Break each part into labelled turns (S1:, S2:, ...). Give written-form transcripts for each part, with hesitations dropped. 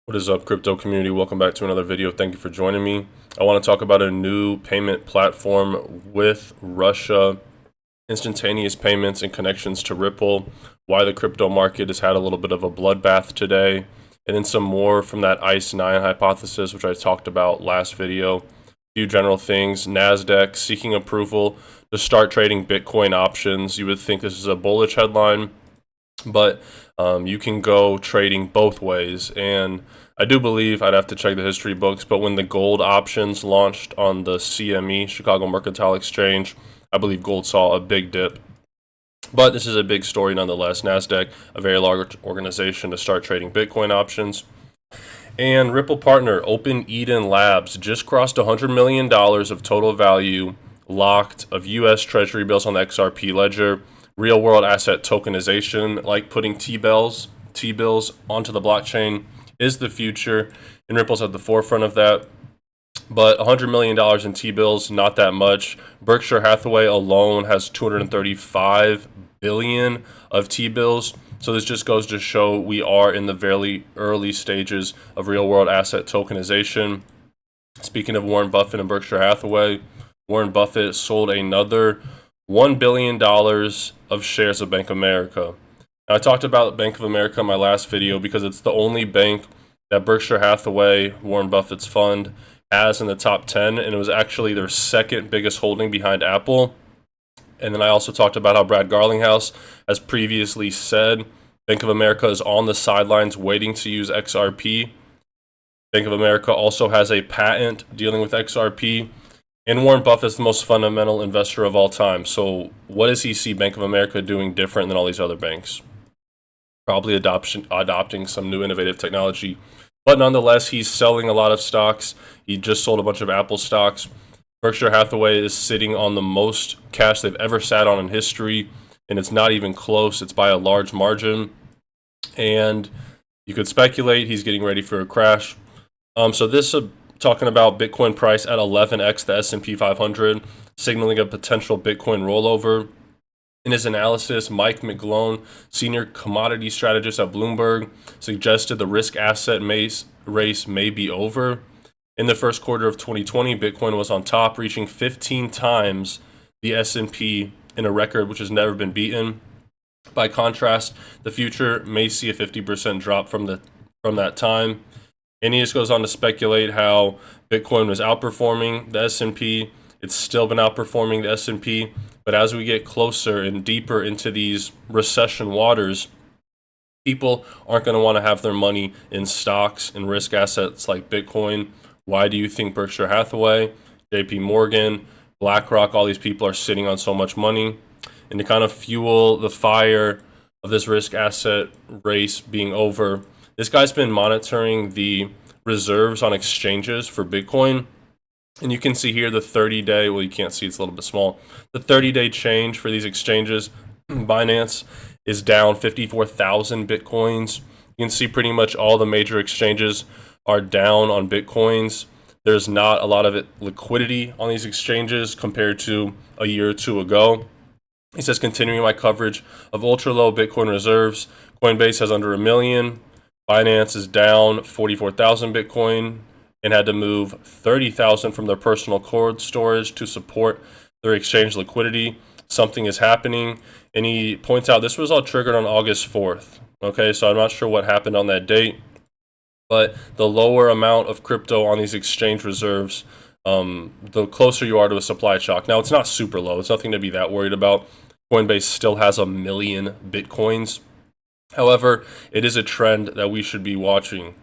S1: What is up, crypto community? Welcome back to another video. Thank you for joining me. I want to talk about a new payment platform with Russia, instantaneous payments and connections to Ripple, why the crypto market has had a little bit of a bloodbath today, and then some more from that ICE9 hypothesis, which I talked about last video. A few general things. NASDAQ seeking approval to start trading Bitcoin options. You would think this is a bullish headline, but you can go trading both ways. And I do believe, I'd have to check the history books, but when the gold options launched on the CME, Chicago Mercantile Exchange, I believe gold saw a big dip. But this is a big story nonetheless. NASDAQ, a very large organization, to start trading Bitcoin options. And Ripple partner Open Eden Labs just crossed $100 million of total value locked of US Treasury bills on the XRP ledger. Real world asset tokenization, like putting T-bills onto the blockchain, is the future, and Ripple's at the forefront of that. But $100 million in T-bills, not that much. Berkshire Hathaway alone has 235 billion of T-bills. So this just goes to show we are in the very early stages of real world asset tokenization. Speaking of Warren Buffett and Berkshire Hathaway, Warren Buffett sold another $1 billion of shares of Bank of America. Now, I talked about Bank of America in my last video because it's the only bank that Berkshire Hathaway, Warren Buffett's fund, has in the top 10, and it was actually their second biggest holding behind Apple. And then I also talked about how Brad Garlinghouse has previously said Bank of America is on the sidelines waiting to use XRP. Bank of America also has a patent dealing with XRP. And Warren Buffett's the most fundamental investor of all time. So what does he see Bank of America doing different than all these other banks? Probably adopting some new innovative technology. But nonetheless, he's selling a lot of stocks. He just sold a bunch of Apple stocks. Berkshire Hathaway is sitting on the most cash they've ever sat on in history. And it's not even close. It's by a large margin. And you could speculate he's getting ready for a crash. So this talking about Bitcoin price at 11x the S&P 500, signaling a potential Bitcoin rollover. In his analysis, Mike McGlone, senior commodity strategist at Bloomberg, suggested the risk asset race may be over. In the first quarter of 2020, Bitcoin was on top, reaching 15 times the S&P in a record which has never been beaten. By contrast, the future may see a 50% drop from that time. And he just goes on to speculate how Bitcoin was outperforming the S&P. It's still been outperforming the S&P. But as we get closer and deeper into these recession waters, people aren't going to want to have their money in stocks and risk assets like Bitcoin. Why do you think Berkshire Hathaway, JP Morgan, BlackRock, all these people are sitting on so much money? And to kind of fuel the fire of this risk asset race being over, this guy's been monitoring the reserves on exchanges for Bitcoin. And you can see here the 30-day, well, you can't see, it's a little bit small. The 30-day change for these exchanges, Binance is down 54,000 Bitcoins. You can see pretty much all the major exchanges are down on Bitcoins. There's not a lot of liquidity on these exchanges compared to a year or two ago. He says, continuing my coverage of ultra-low Bitcoin reserves, Coinbase has under 1 million. Binance is down 44,000 Bitcoin and had to move 30,000 from their personal cold storage to support their exchange liquidity. Something is happening. And he points out this was all triggered on August 4th. Okay, so I'm not sure what happened on that date. But the lower amount of crypto on these exchange reserves, the closer you are to a supply shock. Now, it's not super low. It's nothing to be that worried about. Coinbase still has 1 million Bitcoins. However, it is a trend that we should be watching.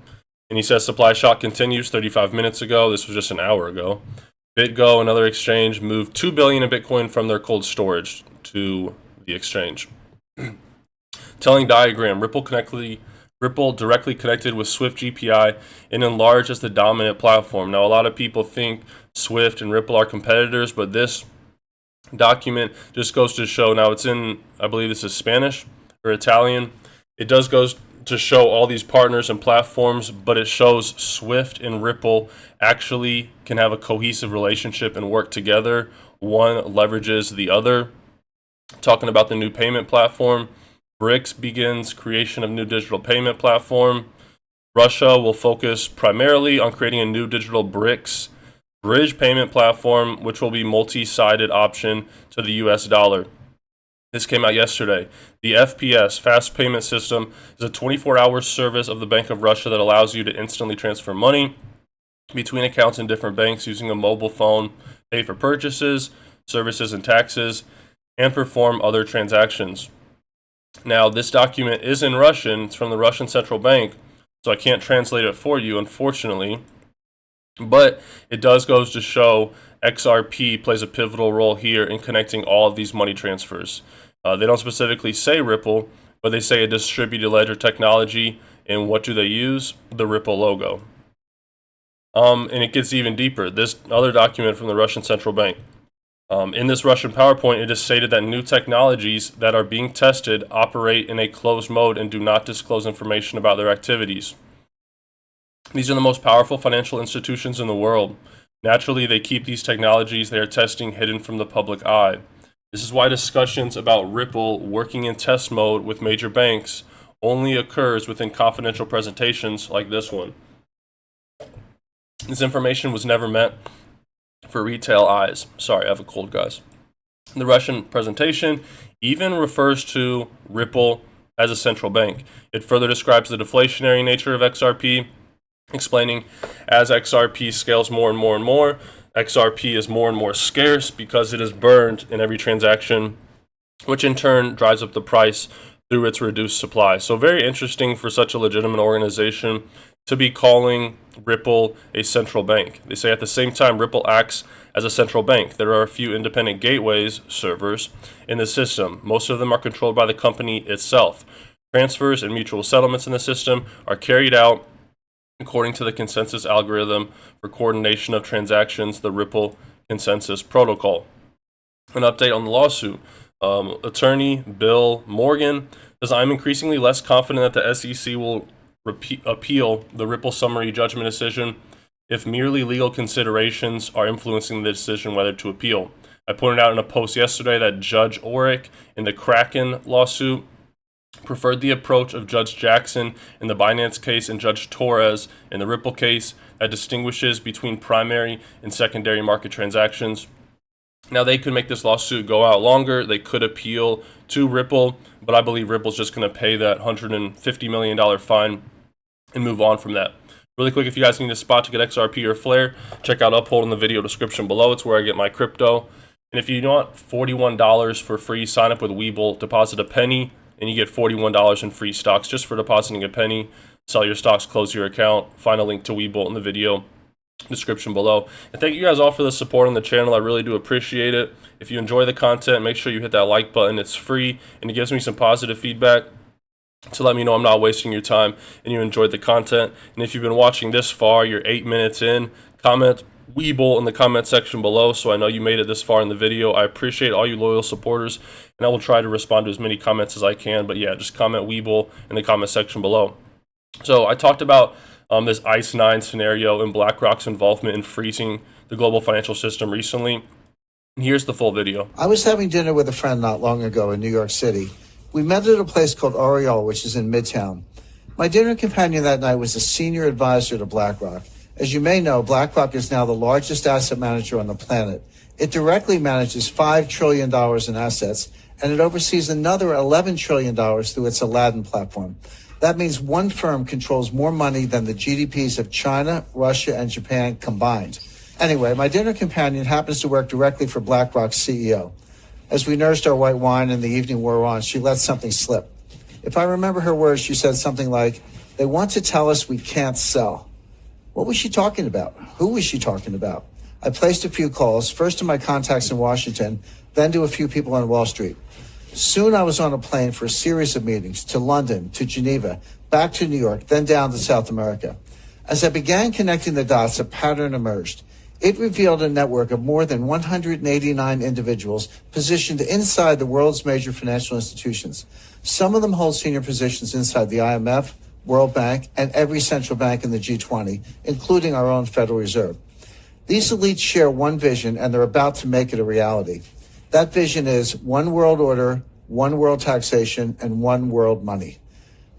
S1: And he says supply shock continues 35 minutes ago. This was just an hour ago. BitGo, another exchange, moved 2 billion in Bitcoin from their cold storage to the exchange. Telling diagram, Ripple directly connected with Swift GPI and enlarged as the dominant platform. Now, a lot of people think Swift and Ripple are competitors, but this document just goes to show, now it's in, I believe this is Spanish or Italian. It does goes to show all these partners and platforms, but it shows Swift and Ripple actually can have a cohesive relationship and work together. One leverages the other. Talking about the new payment platform, BRICS begins creation of new digital payment platform. Russia will focus primarily on creating a new digital BRICS bridge payment platform, which will be multi-sided option to the US dollar. This came out yesterday. The FPS, Fast Payment System, is a 24-hour service of the Bank of Russia that allows you to instantly transfer money between accounts in different banks using a mobile phone, pay for purchases, services and taxes, and perform other transactions. Now, this document is in Russian. It's from the Russian Central Bank, so I can't translate it for you, unfortunately. But it does goes to show XRP plays a pivotal role here in connecting all of these money transfers. They don't specifically say Ripple, but they say a distributed ledger technology. And what do they use? The Ripple logo. And it gets even deeper. This other document from the Russian Central Bank. In this Russian PowerPoint, it is stated that new technologies that are being tested operate in a closed mode and do not disclose information about their activities. These are the most powerful financial institutions in the world. Naturally, they keep these technologies they are testing hidden from the public eye. This is why discussions about Ripple working in test mode with major banks only occurs within confidential presentations like this one. This information was never meant for retail eyes. Sorry, I have a cold, guys. The Russian presentation even refers to Ripple as a central bank. It further describes the deflationary nature of XRP, explaining as XRP scales more and more and more, XRP is more and more scarce because it is burned in every transaction, which in turn drives up the price through its reduced supply. So very interesting for such a legitimate organization to be calling Ripple a central bank. They say at the same time Ripple acts as a central bank. There are a few independent gateways, servers, in the system. Most of them are controlled by the company itself. Transfers and mutual settlements in the system are carried out according to the consensus algorithm for coordination of transactions, the Ripple Consensus Protocol. An update on the lawsuit. Attorney Bill Morgan says, I'm increasingly less confident that the SEC will appeal the Ripple summary judgment decision if merely legal considerations are influencing the decision whether to appeal. I pointed out in a post yesterday that Judge Orrick in the Kraken lawsuit preferred the approach of Judge Jackson in the Binance case and Judge Torres in the Ripple case that distinguishes between primary and secondary market transactions. Now, they could make this lawsuit go out longer. They could appeal to Ripple, but I believe Ripple's just going to pay that $150 million fine and move on from that. Really quick, if you guys need a spot to get XRP or Flare, check out Uphold in the video description below. It's where I get my crypto. And if you want $41 for free, sign up with Webull, deposit a penny, and you get $41 in free stocks just for depositing a penny. Sell your stocks, close your account. Find a link to Webull in the video description below. And thank you guys all for the support on the channel. I really do appreciate it. If you enjoy the content, make sure you hit that like button. It's free, and it gives me some positive feedback to let me know I'm not wasting your time and you enjoyed the content. And if you've been watching this far, you're 8 minutes in, comment Webull in the comment section below so I know you made it this far in the video. I appreciate all you loyal supporters, and I will try to respond to as many comments as I can. But yeah, just comment Webull in the comment section below. So I talked about this ICE 9 scenario and BlackRock's involvement in freezing the global financial system recently. And here's the full video.
S2: I was having dinner with a friend not long ago in New York City. We met at a place called Oriole, which is in Midtown. My dinner companion that night was a senior advisor to BlackRock. As you may know, BlackRock is now the largest asset manager on the planet. It directly manages $5 trillion in assets, and it oversees another $11 trillion through its Aladdin platform. That means one firm controls more money than the GDPs of China, Russia, and Japan combined. Anyway, my dinner companion happens to work directly for BlackRock's CEO. As we nursed our white wine and the evening wore on, she let something slip. If I remember her words, she said something like, "They want to tell us we can't sell." What was she talking about? Who was she talking about? I placed a few calls, first to my contacts in Washington, then to a few people on Wall Street. Soon I was on a plane for a series of meetings to London, to Geneva, back to New York, then down to South America. As I began connecting the dots, a pattern emerged. It revealed a network of more than 189 individuals positioned inside the world's major financial institutions. Some of them hold senior positions inside the IMF, World Bank, and every central bank in the G20, including our own Federal Reserve. These elites share one vision, and they're about to make it a reality. That vision is one world order, one world taxation, and one world money.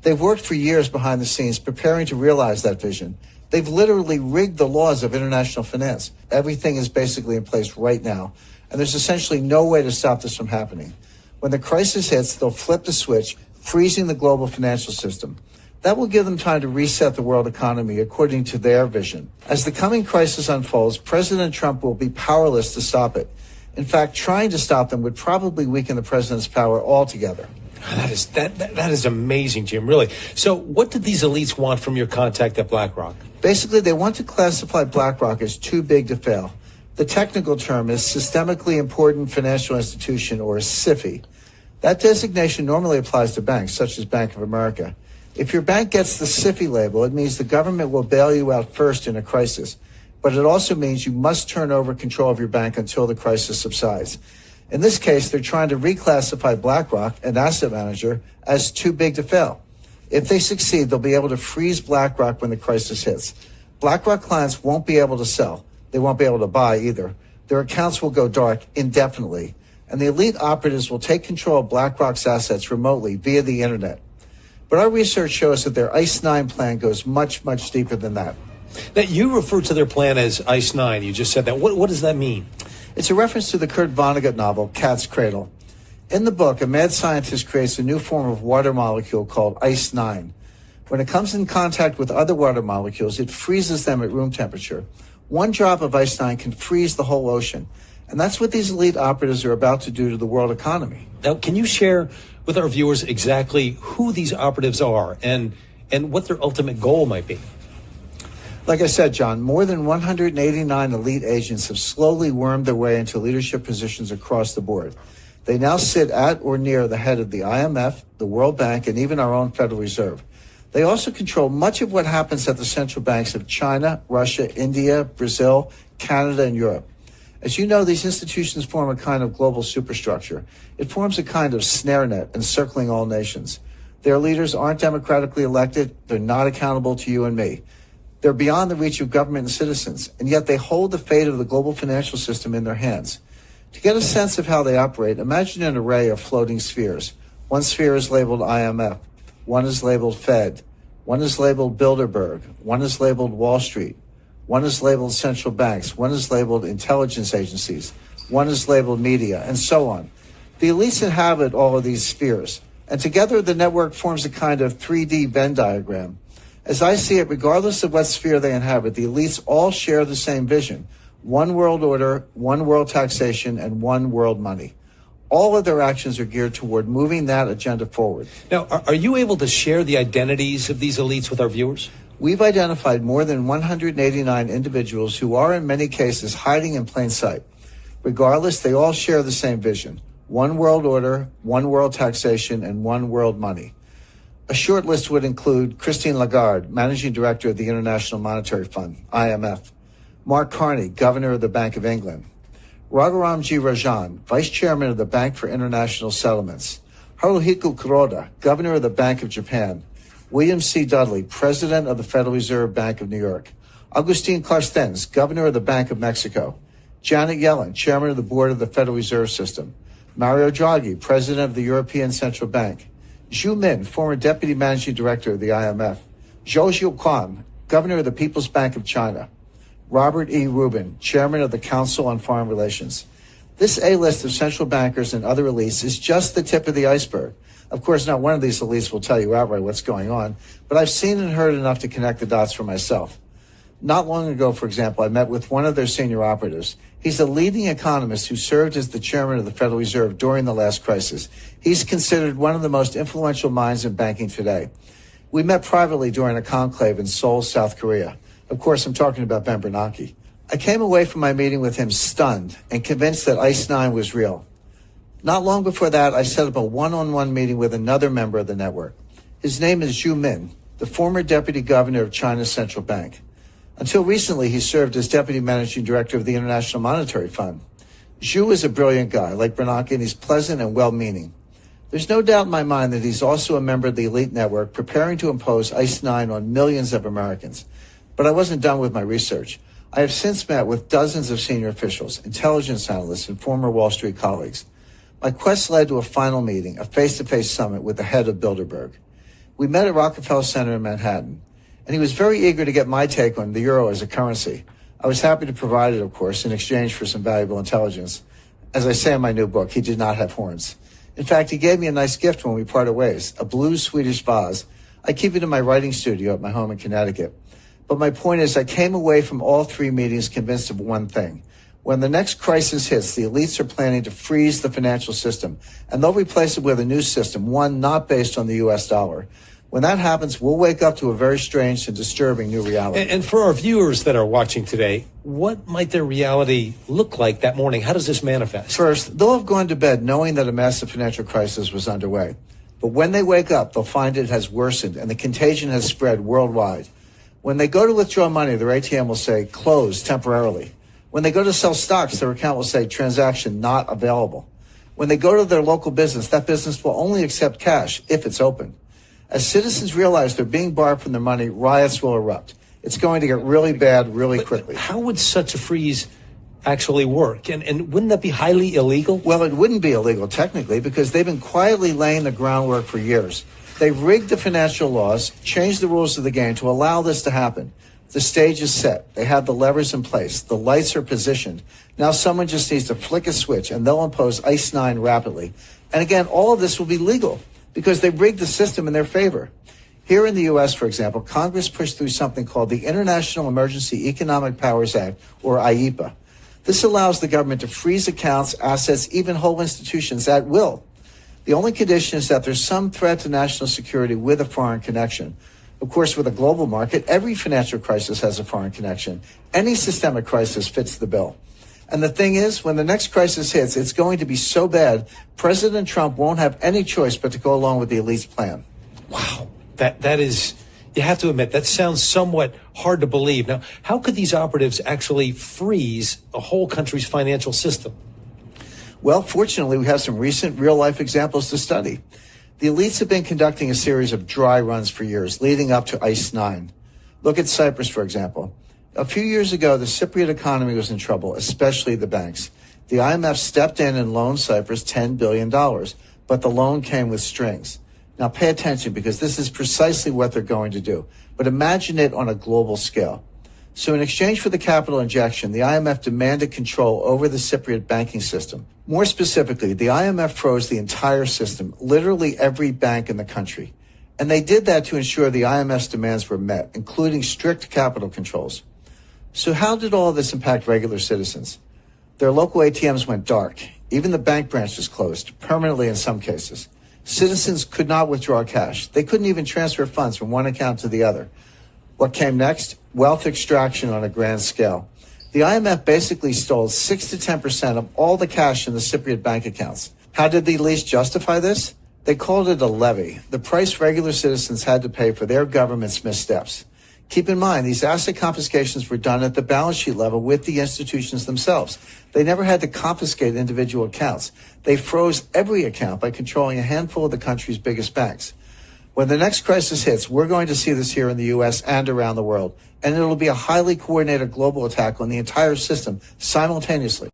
S2: They've worked for years behind the scenes preparing to realize that vision. They've literally rigged the laws of international finance. Everything is basically in place right now, and there's essentially no way to stop this from happening. When the crisis hits, they'll flip the switch, freezing the global financial system. That will give them time to reset the world economy according to their vision. As the coming crisis unfolds, President Trump will be powerless to stop it. In fact, trying to stop them would probably weaken the president's power altogether.
S3: That is amazing, Jim, really. So what did these elites want from your contact at BlackRock?
S2: Basically, they want to classify BlackRock as too big to fail. The technical term is Systemically Important Financial Institution, or SIFI. That designation normally applies to banks, such as Bank of America. If your bank gets the SIFI label, it means the government will bail you out first in a crisis. But it also means you must turn over control of your bank until the crisis subsides. In this case, they're trying to reclassify BlackRock, an asset manager, as too big to fail. If they succeed, they'll be able to freeze BlackRock when the crisis hits. BlackRock clients won't be able to sell. They won't be able to buy either. Their accounts will go dark indefinitely. And the elite operatives will take control of BlackRock's assets remotely via the internet. But our research shows that their ICE 9 plan goes much, much deeper than that.
S3: Now, you refer to their plan as ICE 9. You just said that. What does that mean?
S2: It's a reference to the Kurt Vonnegut novel, Cat's Cradle. In the book, a mad scientist creates a new form of water molecule called ICE 9. When it comes in contact with other water molecules, it freezes them at room temperature. One drop of ICE 9 can freeze the whole ocean. And that's what these elite operatives are about to do to the world economy.
S3: Now, can you share with our viewers exactly who these operatives are and what their ultimate goal might be?
S2: Like I said, John, more than 189 elite agents have slowly wormed their way into leadership positions across the board. They now sit at or near the head of the IMF, the World Bank, and even our own Federal Reserve. They also control much of what happens at the central banks of China, Russia, India, Brazil, Canada, and Europe. As you know, these institutions form a kind of global superstructure. It forms a kind of snare net encircling all nations. Their leaders aren't democratically elected. They're not accountable to you and me. They're beyond the reach of government and citizens, and yet they hold the fate of the global financial system in their hands. To get a sense of how they operate, imagine an array of floating spheres. One sphere is labeled IMF. One is labeled Fed. One is labeled Bilderberg. One is labeled Wall Street. One is labeled central banks. One is labeled intelligence agencies. One is labeled media, and so on. The elites inhabit all of these spheres, and together the network forms a kind of 3D Venn diagram. As I see it, regardless of what sphere they inhabit, the elites all share the same vision: one world order, one world taxation, and one world money. All of their actions are geared toward moving that agenda forward.
S3: Now, are you able to share the identities of these elites with our viewers?
S2: We've identified more than 189 individuals who are in many cases hiding in plain sight. Regardless, they all share the same vision: one world order, one world taxation, and one world money. A short list would include Christine Lagarde, Managing Director of the International Monetary Fund, IMF; Mark Carney, Governor of the Bank of England; Raghuram G. Rajan, Vice Chairman of the Bank for International Settlements; Haruhiko Kuroda, Governor of the Bank of Japan; William C. Dudley, President of the Federal Reserve Bank of New York; Agustin Carstens, Governor of the Bank of Mexico; Janet Yellen, Chairman of the Board of the Federal Reserve System; Mario Draghi, President of the European Central Bank; Zhu Min, former Deputy Managing Director of the IMF; Zhou Xiuquan, Governor of the People's Bank of China; Robert E. Rubin, Chairman of the Council on Foreign Relations. This A-list of central bankers and other elites is just the tip of the iceberg. Of course, not one of these elites will tell you outright what's going on, but I've seen and heard enough to connect the dots for myself. Not long ago, for example, I met with one of their senior operatives. He's a leading economist who served as the chairman of the Federal Reserve during the last crisis. He's considered one of the most influential minds in banking today. We met privately during a conclave in Seoul, South Korea. Of course, I'm talking about Ben Bernanke. I came away from my meeting with him stunned and convinced that ICE 9 was real. Not long before that, I set up a one-on-one meeting with another member of the network. His name is Zhu Min, the former deputy governor of China's central bank. Until recently, he served as deputy managing director of the International Monetary Fund. Zhu is a brilliant guy, like Bernanke, and he's pleasant and well-meaning. There's no doubt in my mind that he's also a member of the elite network preparing to impose ICE 9 on millions of Americans. But I wasn't done with my research. I have since met with dozens of senior officials, intelligence analysts, and former Wall Street colleagues. My quest led to a final meeting, a face-to-face summit with the head of Bilderberg. We met at Rockefeller Center in Manhattan, and he was very eager to get my take on the euro as a currency. I was happy to provide it, of course, in exchange for some valuable intelligence. As I say in my new book, he did not have horns. In fact, he gave me a nice gift when we parted ways, a blue Swedish vase. I keep it in my writing studio at my home in Connecticut. But my point is, I came away from all three meetings convinced of one thing. When the next crisis hits, the elites are planning to freeze the financial system, and they'll replace it with a new system, one not based on the U.S. dollar. When that happens, we'll wake up to a very strange and disturbing new reality.
S3: And for our viewers that are watching today, what might their reality look like that morning? How does this manifest?
S2: First, they'll have gone to bed knowing that a massive financial crisis was underway. But when they wake up, they'll find it has worsened and the contagion has spread worldwide. When they go to withdraw money, their ATM will say, closed temporarily. When they go to sell stocks, their account will say, transaction not available. When they go to their local business, that business will only accept cash if it's open. As citizens realize they're being barred from their money, riots will erupt. It's going to get really bad really quickly.
S3: How would such a freeze actually work? And wouldn't that be highly illegal?
S2: Well, it wouldn't be illegal technically because they've been quietly laying the groundwork for years. They've rigged the financial laws, changed the rules of the game to allow this to happen. The stage is set. They have the levers in place. The lights are positioned. Now someone just needs to flick a switch and they'll impose ICE 9 rapidly. And again, all of this will be legal because they've rigged the system in their favor. Here in the U.S., for example, Congress pushed through something called the International Emergency Economic Powers Act, or IEPA. This allows the government to freeze accounts, assets, even whole institutions at will. The only condition is that there's some threat to national security with a foreign connection. Of course, with a global market, every financial crisis has a foreign connection. Any systemic crisis fits the bill. And the thing is, when the next crisis hits, it's going to be so bad, President Trump won't have any choice but to go along with the elite's plan.
S3: Wow. That is, you have to admit, that sounds somewhat hard to believe. Now, how could these operatives actually freeze a whole country's financial system?
S2: Well, fortunately, we have some recent real-life examples to study. The elites have been conducting a series of dry runs for years, leading up to ICE 9. Look at Cyprus, for example. A few years ago, the Cypriot economy was in trouble, especially the banks. The IMF stepped in and loaned Cyprus $10 billion, but the loan came with strings. Now, pay attention because this is precisely what they're going to do. But imagine it on a global scale. So in exchange for the capital injection, the IMF demanded control over the Cypriot banking system. More specifically, the IMF froze the entire system, literally every bank in the country. And they did that to ensure the IMF's demands were met, including strict capital controls. So how did all of this impact regular citizens? Their local ATMs went dark. Even the bank branches closed, permanently in some cases. Citizens could not withdraw cash. They couldn't even transfer funds from one account to the other. What came next? Wealth extraction on a grand scale. The IMF basically stole 6 to 10% of all the cash in the Cypriot bank accounts. How did the elites justify this? They called it a levy, the price regular citizens had to pay for their government's missteps. Keep in mind, these asset confiscations were done at the balance sheet level with the institutions themselves. They never had to confiscate individual accounts. They froze every account by controlling a handful of the country's biggest banks. When the next crisis hits, we're going to see this here in the U.S. and around the world, and it'll be a highly coordinated global attack on the entire system simultaneously.